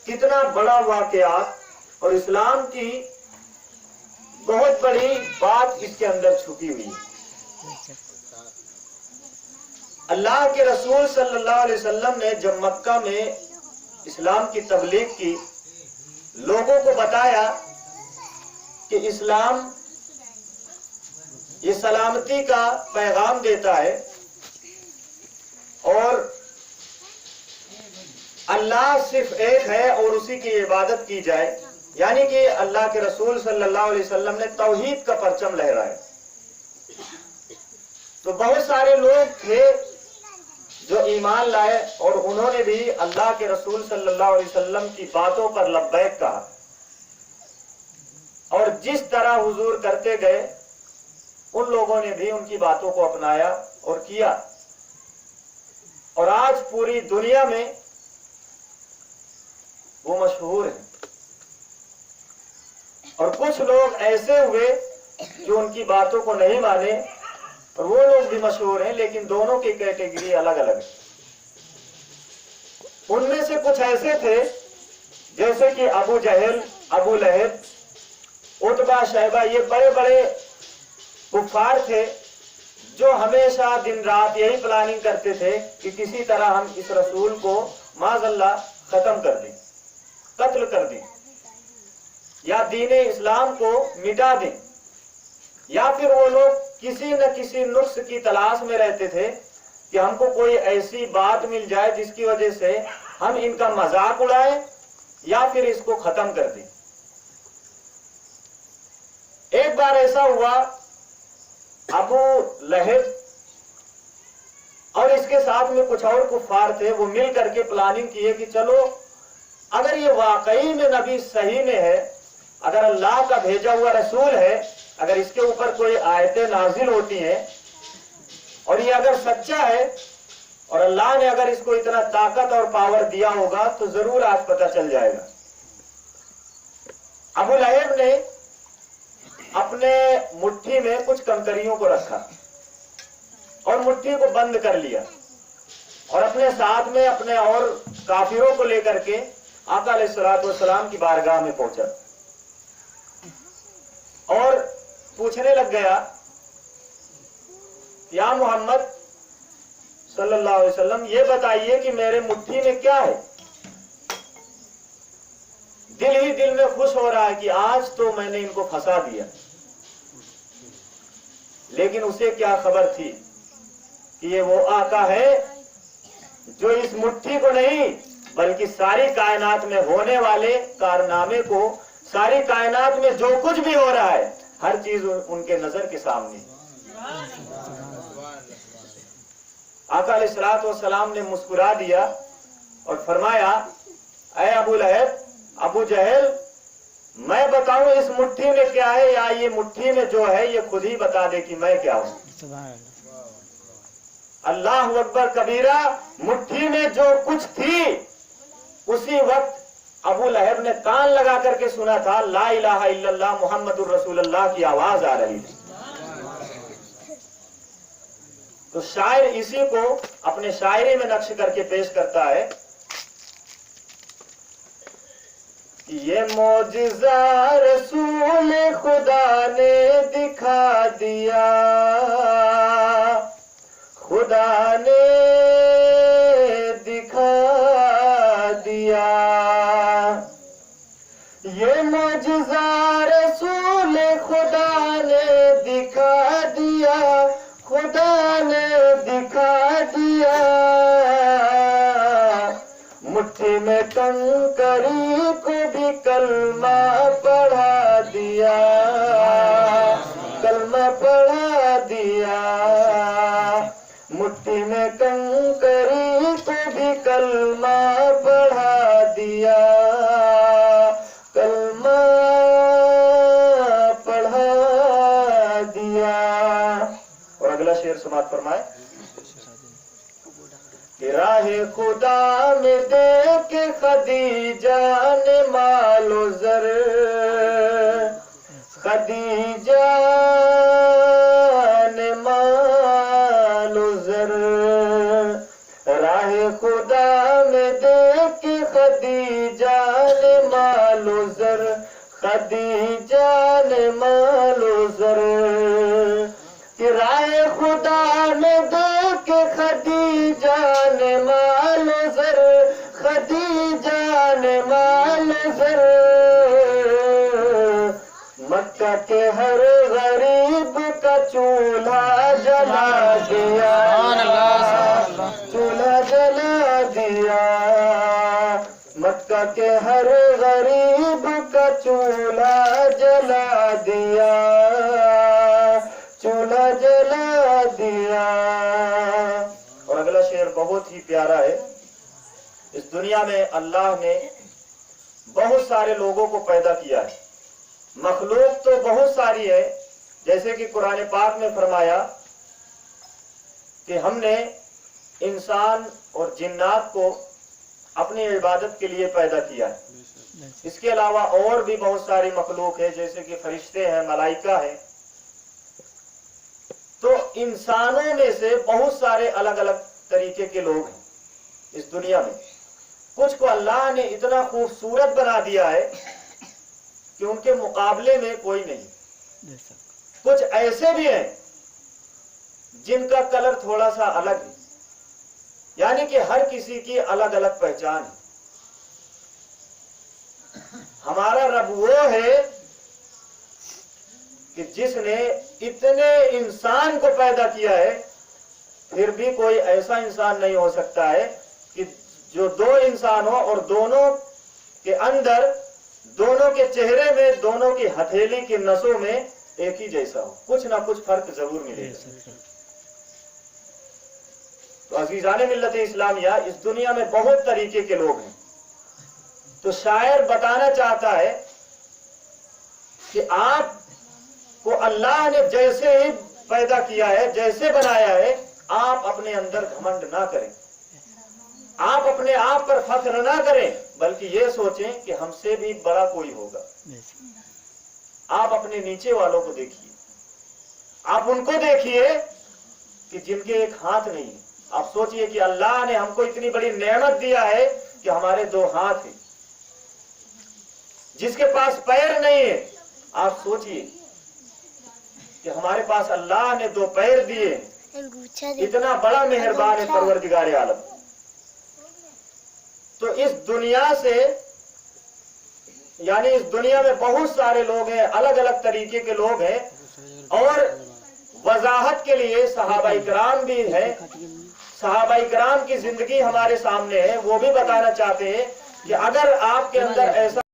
کتنا بڑا واقعات اور اسلام کی بہت بڑی بات اس کے اندر چھپی ہوئی ہے۔ اللہ کے رسول صلی اللہ علیہ وسلم نے جب مکہ میں اسلام کی تبلیغ کی، لوگوں کو بتایا کہ اسلام یہ سلامتی کا پیغام دیتا ہے اور اللہ صرف ایک ہے اور اسی کی عبادت کی جائے، یعنی کہ اللہ کے رسول صلی اللہ علیہ وسلم نے توحید کا پرچم لہرایا۔ تو بہت سارے لوگ تھے جو ایمان لائے اور انہوں نے بھی اللہ کے رسول صلی اللہ علیہ وسلم کی باتوں پر لبیک کہا، اور جس طرح حضور کرتے گئے ان لوگوں نے بھی ان کی باتوں کو اپنایا اور کیا، اور آج پوری دنیا میں وہ مشہور ہیں۔ اور کچھ لوگ ایسے ہوئے جو ان کی باتوں کو نہیں مانے، اور وہ لوگ بھی مشہور ہیں، لیکن دونوں کی کیٹیگری الگ الگ ہے۔ ان میں سے کچھ ایسے تھے جیسے کہ ابو جہل، ابو لہب، عتبہ، شیبہ، یہ بڑے بڑے کفار تھے جو ہمیشہ دن رات یہی پلاننگ کرتے تھے کہ کسی طرح ہم اس رسول کو معاذ اللہ ختم کر دیں، قتل کر دیں، یا دین اسلام کو مٹا دیں، یا پھر وہ لوگ کسی نہ کسی نقص کی تلاش میں رہتے تھے کہ ہم کو کوئی ایسی بات مل جائے جس کی وجہ سے ہم ان کا مذاق اڑائیں یا پھر اس کو ختم کر دیں۔ ایک بار ایسا ہوا، ابو لہب اور اس کے ساتھ میں کچھ اور کفار تھے، وہ مل کر کے پلاننگ کیے کہ چلو اگر یہ واقعی میں نبی صحیح میں ہے، اگر اللہ کا بھیجا ہوا رسول ہے، اگر اس کے اوپر کوئی آیتیں نازل ہوتی ہیں اور یہ اگر سچا ہے اور اللہ نے اگر اس کو اتنا طاقت اور پاور دیا ہوگا تو ضرور آج پتہ چل جائے گا۔ ابو لہب نے اپنے مٹھی میں کچھ کنکریوں کو رکھا اور مٹھی کو بند کر لیا، اور اپنے ساتھ میں اپنے اور کافروں کو لے کر کے آقا علیہ الصلوۃ والسلام کی بارگاہ میں پہنچا اور پوچھنے لگ گیا، یا محمد صلی اللہ علیہ وسلم، یہ بتائیے کہ میرے مٹھی میں کیا ہے؟ دل ہی دل میں خوش ہو رہا ہے کہ آج تو میں نے ان کو پھنسا دیا، لیکن اسے کیا خبر تھی کہ یہ وہ آقا ہے جو اس مٹھی کو نہیں بلکہ ساری کائنات میں ہونے والے کارنامے کو، ساری کائنات میں جو کچھ بھی ہو رہا ہے ہر چیز ان کے نظر کے سامنے۔ آقا علیہ الصلوۃ والسلام نے مسکرا دیا اور فرمایا، اے ابو لہب، ابو جہل، میں بتاؤں اس مٹھی میں کیا ہے یا یہ مٹھی میں جو ہے یہ خود ہی بتا دے کہ میں کیا ہوں؟ اللہ اکبر کبیرہ، مٹھی میں جو کچھ تھی اسی وقت ابو لہب نے کان لگا کر کے سنا تھا لا الہ الا اللہ محمد الرسول اللہ کی آواز آ رہی تھی۔ تو شاعر اسی کو اپنے شاعری میں نقش کر کے پیش کرتا ہے کہ یہ معجزہ رسول خدا نے دکھا دیا، خدا نے دکھا دیا، یہ معجزہ رسول خدا نے دکھا دیا، خدا نے دکھا دیا، مٹھی میں کنکری کو بھی کلمہ پڑھا دیا، کلمہ پڑھا دیا، مٹھی میں کنکری کو بھی کلمہ پڑھا دیا، کلمہ پڑھا دیا۔ اور اگلا شعر سماعت فرمائے کہ راہ خدا میں دیکھ خدیجہ نے مال و زر، خدیجہ نے مال و زر، راہ خدا میں دیکھ خدیجہ نے مال و زر، خدیجہ نے مال و زر، کہ رائے خدا نے دے کے خدیجہ نے مال و زر، خدیجہ نے مال و زر، مکہ کے ہر غریب کا چولہا جلا دیا، چولہا جلا دیا، مکہ کے ہر غریب کا چولہا جلا دیا، چولہا جلا دیا۔ اور اگلا شعر بہت ہی پیارا ہے۔ اس دنیا میں اللہ نے بہت سارے لوگوں کو پیدا کیا ہے، مخلوق تو بہت ساری ہے، جیسے کہ قرآن پاک میں فرمایا کہ ہم نے انسان اور جنات کو اپنی عبادت کے لیے پیدا کیا ہے۔ اس کے علاوہ اور بھی بہت ساری مخلوق ہے، جیسے کہ فرشتے ہیں، ملائکہ ہیں۔ تو انسانوں میں سے بہت سارے الگ الگ طریقے کے لوگ ہیں اس دنیا میں۔ کچھ کو اللہ نے اتنا خوبصورت بنا دیا ہے کہ ان کے مقابلے میں کوئی نہیں۔ کچھ ایسے بھی ہیں جن کا کلر تھوڑا سا الگ ہے، یعنی کہ ہر کسی کی الگ الگ پہچان ہے۔ ہمارا رب وہ ہے کہ جس نے اتنے انسان کو پیدا کیا ہے، پھر بھی کوئی ایسا انسان نہیں ہو سکتا ہے کہ جو دو انسان ہو اور دونوں کے اندر، دونوں کے چہرے میں، دونوں کی ہتھیلی کی نسوں میں ایک ہی جیسا ہو، کچھ نہ کچھ فرق ضرور ملے گا۔ تو عزیزان ملت اسلامیہ، اس دنیا میں بہت طریقے کے لوگ ہیں۔ تو شاعر بتانا چاہتا ہے کہ آپ کو اللہ نے جیسے ہی پیدا کیا ہے، جیسے بنایا ہے، آپ اپنے اندر گھمنڈ نہ کریں، آپ اپنے آپ پر فخر نہ کریں، بلکہ یہ سوچیں کہ ہم سے بھی بڑا کوئی ہوگا۔ آپ اپنے نیچے والوں کو دیکھیے، آپ ان کو دیکھیے کہ جن کے ایک ہاتھ نہیں ہے۔ آپ سوچئے کہ اللہ نے ہم کو اتنی بڑی نعمت دیا ہے کہ ہمارے دو ہاتھ ہیں۔ جس کے پاس پیر نہیں ہے، آپ سوچئے کہ ہمارے پاس اللہ نے دو پیر دیے، اتنا بڑا مہربان ہے پروردگار عالم۔ تو اس دنیا سے، یعنی اس دنیا میں بہت سارے لوگ ہیں، الگ الگ طریقے کے لوگ ہیں، اور وضاحت کے لیے صحابہ کرام بھی ہیں۔ صحابہ کرام کی زندگی ہمارے سامنے ہے، وہ بھی بتانا چاہتے ہیں کہ اگر آپ کے اندر ایسا